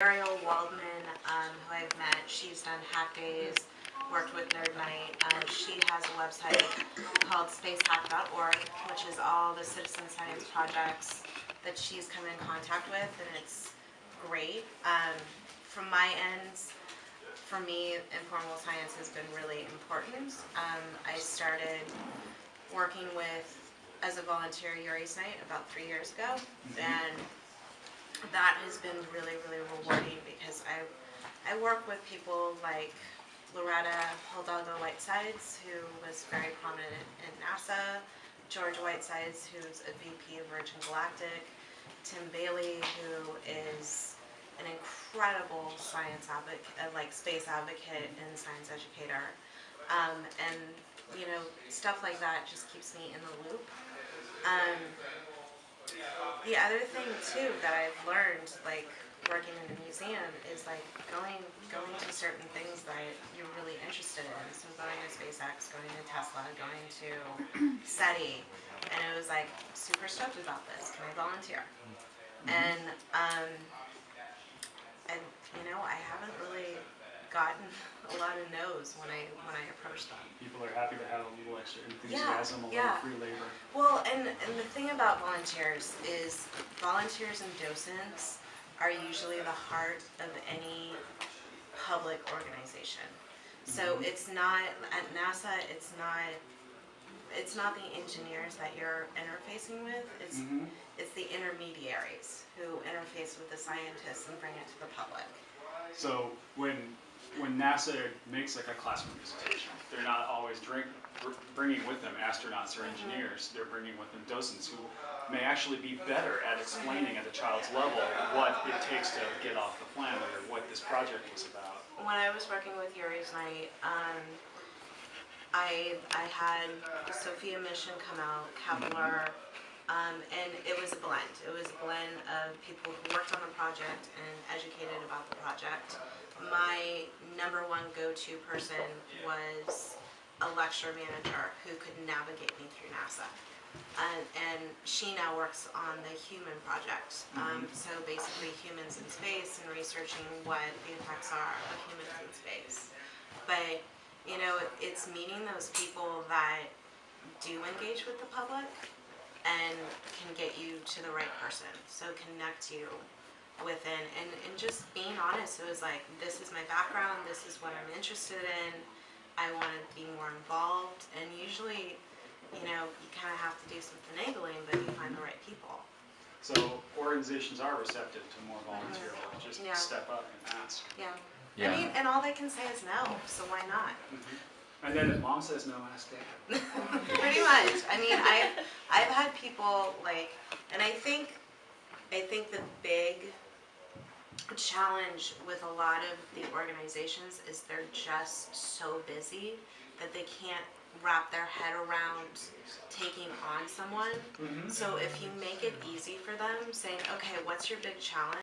Ariel Waldman, who I've met, she's done hack days, worked with Nerd Night. She has a website called SpaceUpSF, which is all the citizen science projects that she's come in contact with, and it's great. From my end, for me, informal science has been really important. I started working as a volunteer Yuri's Night about 3 years ago, and that has been really, really rewarding because I work with people like Loretta Hidalgo Whitesides, who was very prominent in NASA, George Whitesides, who's a VP of Virgin Galactic, Tim Bailey, who is an incredible science advocate, like space advocate and science educator, and stuff like that just keeps me in the loop. The other thing too that I've learned, like working in a museum, is like going to certain things that you're really interested in. So going to SpaceX, going to Tesla, going to SETI, and it was like super stoked about this. Can I volunteer? And I haven't really gotten a lot of no's when I approach them. People are happy to have a little extra enthusiasm, a little free labor. Well, and the thing about volunteers is volunteers and docents are usually the heart of any public organization. So it's not at NASA. It's not the engineers that you're interfacing with. It's the intermediaries who interface with the scientists and bring it to the public. So when NASA makes like a classroom presentation, they're not always bringing with them astronauts or engineers. They're bringing with them docents who may actually be better at explaining at the child's level what it takes to get off the planet or what this project was about. When I was working with Yuri's Night, I had Sophia Mission come out, Kevlar, and it was a blend. It was a blend of people who worked on the project and educated about the project. My number one go-to person was a lecture manager who could navigate me through NASA. And she now works on the human project. So basically humans in space and researching what the effects are of humans in space. But it's meeting those people that do engage with the public and can get you to the right person. So connect you within, and just being honest. It was like, this is my background, this is what I'm interested in, I want to be more involved, and usually, you kind of have to do some finagling, but you find the right people. So organizations are receptive to more volunteer work, just step up and ask. Yeah. I mean, and all they can say is no, so why not? And then if mom says no, ask dad. Pretty much. I mean, I've had people and I think the big challenge with a lot of the organizations is they're just so busy that they can't wrap their head around taking on someone. So if you make it easy for them, saying, okay, what's your big challenge?